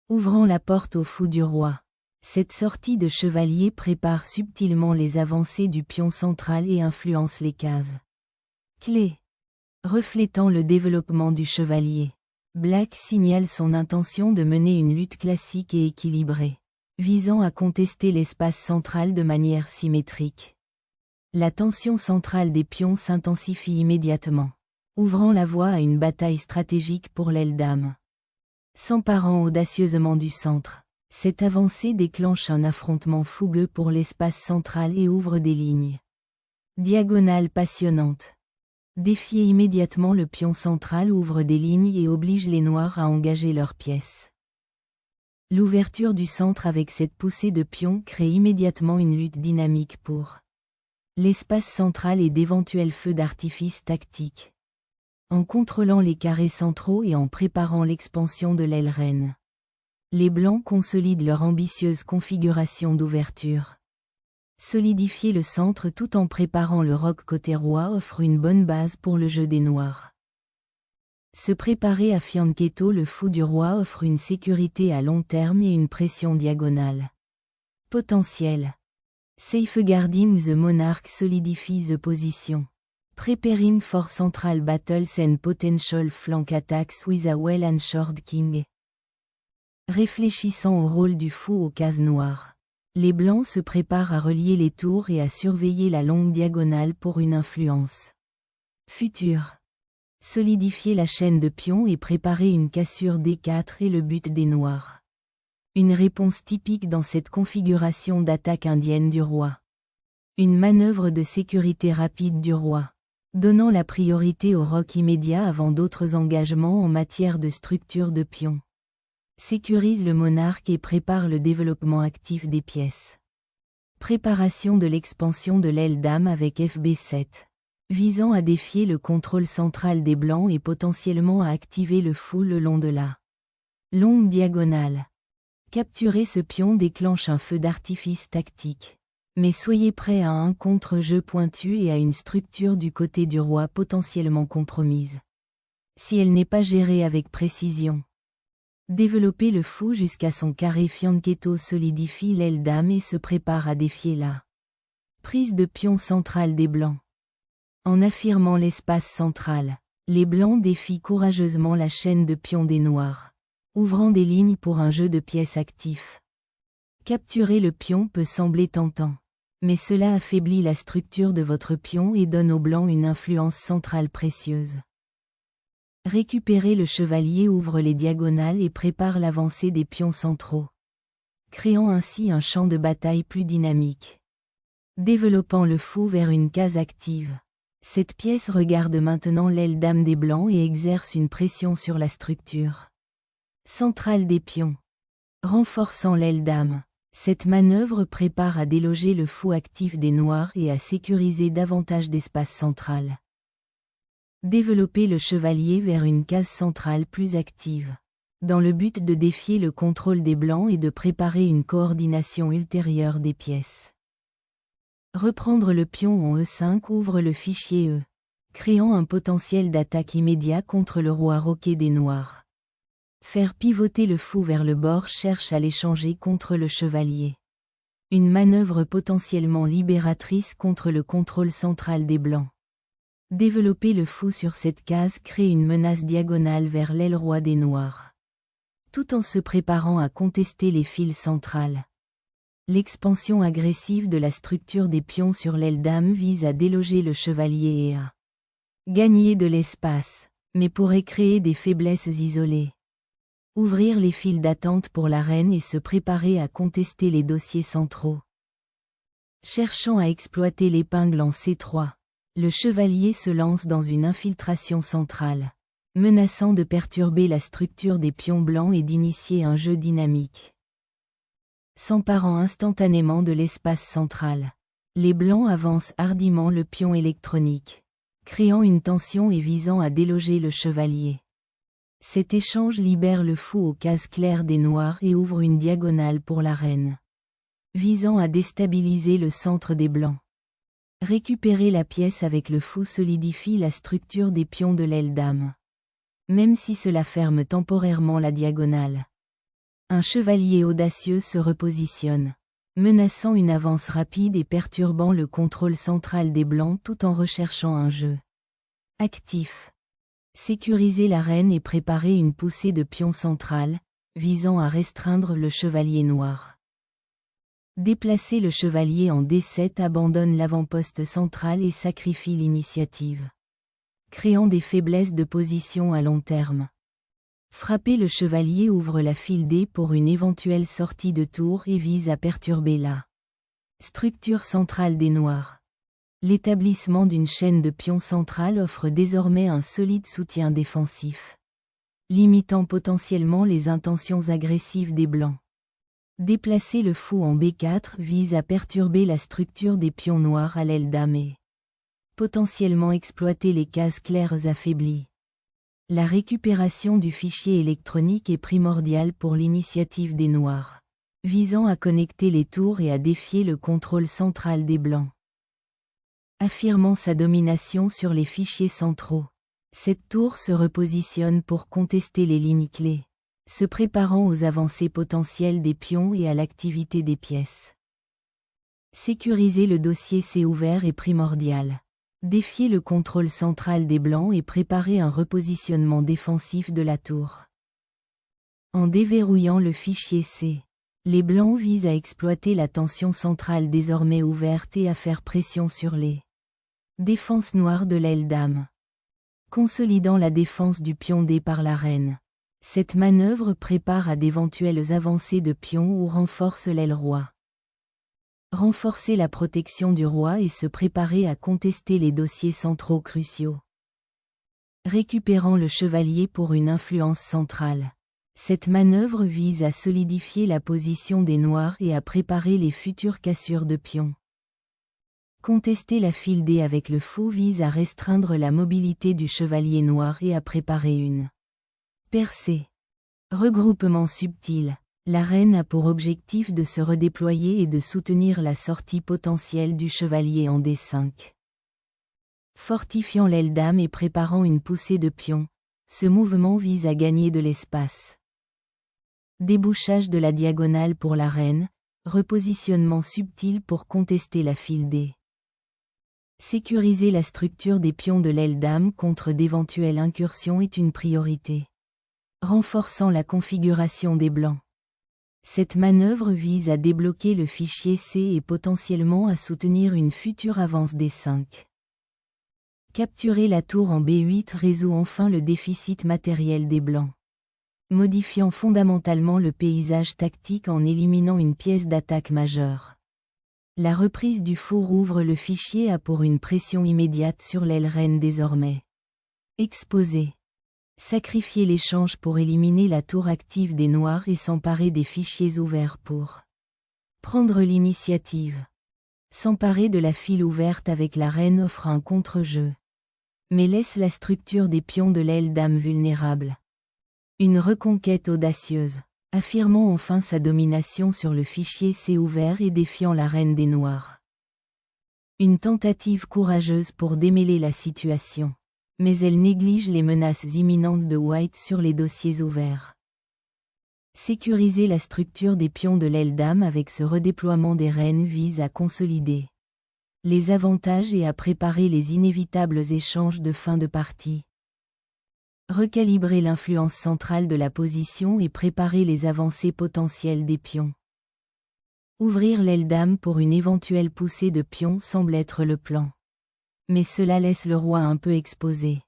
Ouvrant la porte au fou du roi. Cette sortie de chevalier prépare subtilement les avancées du pion central et influence les cases. Clé. Reflétant le développement du chevalier. Black signale son intention de mener une lutte classique et équilibrée, visant à contester l'espace central de manière symétrique. La tension centrale des pions s'intensifie immédiatement, ouvrant la voie à une bataille stratégique pour l'aile dame. S'emparant audacieusement du centre, cette avancée déclenche un affrontement fougueux pour l'espace central et ouvre des lignes diagonales passionnantes. Défier immédiatement le pion central ouvre des lignes et oblige les noirs à engager leurs pièces. L'ouverture du centre avec cette poussée de pions crée immédiatement une lutte dynamique pour l'espace central et d'éventuels feux d'artifice tactiques. En contrôlant les carrés centraux et en préparant l'expansion de l'aile reine, les blancs consolident leur ambitieuse configuration d'ouverture. Solidifier le centre tout en préparant le roc côté roi offre une bonne base pour le jeu des noirs. Se préparer à fianchetto le fou du roi offre une sécurité à long terme et une pression diagonale. Potentiel. Safeguarding the monarch solidifies the position. Preparing for central battles and potential flank attacks with a well-ensured king. Réfléchissant au rôle du fou aux cases noires. Les blancs se préparent à relier les tours et à surveiller la longue diagonale pour une influence future. Solidifier la chaîne de pions et préparer une cassure D4 est le but des noirs. Une réponse typique dans cette configuration d'attaque indienne du roi. Une manœuvre de sécurité rapide du roi, donnant la priorité au roc immédiat avant d'autres engagements en matière de structure de pions. Sécurise le monarque et prépare le développement actif des pièces. Préparation de l'expansion de l'aile dame avec FB7. Visant à défier le contrôle central des blancs et potentiellement à activer le fou le long de la longue diagonale. Capturer ce pion déclenche un feu d'artifice tactique. Mais soyez prêts à un contre-jeu pointu et à une structure du côté du roi potentiellement compromise. Si elle n'est pas gérée avec précision. Développer le fou jusqu'à son carré fianchetto solidifie l'aile dame et se prépare à défier la prise de pion centrale des blancs. En affirmant l'espace central, les blancs défient courageusement la chaîne de pions des noirs, ouvrant des lignes pour un jeu de pièces actif. Capturer le pion peut sembler tentant, mais cela affaiblit la structure de votre pion et donne aux blancs une influence centrale précieuse. Récupérer le chevalier ouvre les diagonales et prépare l'avancée des pions centraux, créant ainsi un champ de bataille plus dynamique. Développant le fou vers une case active. Cette pièce regarde maintenant l'aile dame des blancs et exerce une pression sur la structure centrale des pions. Renforçant l'aile dame, cette manœuvre prépare à déloger le fou actif des noirs et à sécuriser davantage d'espace central. Développer le chevalier vers une case centrale plus active, dans le but de défier le contrôle des blancs et de préparer une coordination ultérieure des pièces. Reprendre le pion en E5 ouvre le fichier E, créant un potentiel d'attaque immédiat contre le roi roqué des noirs. Faire pivoter le fou vers le bord cherche à l'échanger contre le chevalier. Une manœuvre potentiellement libératrice contre le contrôle central des blancs. Développer le fou sur cette case crée une menace diagonale vers l'aile roi des noirs, tout en se préparant à contester les fils centrales. L'expansion agressive de la structure des pions sur l'aile dame vise à déloger le chevalier et à gagner de l'espace, mais pourrait créer des faiblesses isolées. Ouvrir les files d'attente pour la reine et se préparer à contester les dossiers centraux. Cherchant à exploiter l'épingle en C3. Le chevalier se lance dans une infiltration centrale, menaçant de perturber la structure des pions blancs et d'initier un jeu dynamique. S'emparant instantanément de l'espace central, les blancs avancent hardiment le pion électronique, créant une tension et visant à déloger le chevalier. Cet échange libère le fou aux cases claires des noirs et ouvre une diagonale pour la reine, visant à déstabiliser le centre des blancs. Récupérer la pièce avec le fou solidifie la structure des pions de l'aile dame. Même si cela ferme temporairement la diagonale. Un chevalier audacieux se repositionne, menaçant une avance rapide et perturbant le contrôle central des Blancs tout en recherchant un jeu actif. Sécuriser l'arène et préparer une poussée de pions centrale, visant à restreindre le chevalier noir. Déplacer le chevalier en D7 abandonne l'avant-poste central et sacrifie l'initiative, créant des faiblesses de position à long terme. Frapper le chevalier ouvre la file D pour une éventuelle sortie de tour et vise à perturber la structure centrale des Noirs. L'établissement d'une chaîne de pions centrale offre désormais un solide soutien défensif, limitant potentiellement les intentions agressives des Blancs. Déplacer le fou en B4 vise à perturber la structure des pions noirs à l'aile dame et potentiellement exploiter les cases claires affaiblies. La récupération du fichier électronique est primordiale pour l'initiative des Noirs, visant à connecter les tours et à défier le contrôle central des Blancs. Affirmant sa domination sur les fichiers centraux, cette tour se repositionne pour contester les lignes clés, se préparant aux avancées potentielles des pions et à l'activité des pièces. Sécuriser le dossier C ouvert est primordial. Défier le contrôle central des Blancs et préparer un repositionnement défensif de la tour. En déverrouillant le fichier C, les Blancs visent à exploiter la tension centrale désormais ouverte et à faire pression sur les défenses noires de l'aile dame. Consolidant la défense du pion D par la reine. Cette manœuvre prépare à d'éventuelles avancées de pions ou renforce l'aile roi. Renforcer la protection du roi et se préparer à contester les dossiers centraux cruciaux. Récupérant le chevalier pour une influence centrale. Cette manœuvre vise à solidifier la position des Noirs et à préparer les futures cassures de pions. Contester la file D avec le fou vise à restreindre la mobilité du chevalier noir et à préparer une percée. Regroupement subtil. La reine a pour objectif de se redéployer et de soutenir la sortie potentielle du chevalier en D5. Fortifiant l'aile dame et préparant une poussée de pions, ce mouvement vise à gagner de l'espace. Débouchage de la diagonale pour la reine, repositionnement subtil pour contester la file D. Sécuriser la structure des pions de l'aile dame contre d'éventuelles incursions est une priorité. Renforçant la configuration des Blancs. Cette manœuvre vise à débloquer le fichier C et potentiellement à soutenir une future avance D5. Capturer la tour en B8 résout enfin le déficit matériel des Blancs, modifiant fondamentalement le paysage tactique en éliminant une pièce d'attaque majeure. La reprise du four ouvre le fichier A pour une pression immédiate sur l'aile reine désormais exposée. Sacrifier l'échange pour éliminer la tour active des Noirs et s'emparer des fichiers ouverts pour prendre l'initiative. S'emparer de la file ouverte avec la reine offre un contre-jeu, mais laisse la structure des pions de l'aile dame vulnérable. Une reconquête audacieuse, affirmant enfin sa domination sur le fichier C ouvert et défiant la reine des Noirs. Une tentative courageuse pour démêler la situation. Mais elle néglige les menaces imminentes de White sur les dossiers ouverts. Sécuriser la structure des pions de l'aile dame avec ce redéploiement des reines vise à consolider les avantages et à préparer les inévitables échanges de fin de partie. Recalibrer l'influence centrale de la position et préparer les avancées potentielles des pions. Ouvrir l'aile dame pour une éventuelle poussée de pions semble être le plan. Mais cela laisse le roi un peu exposé.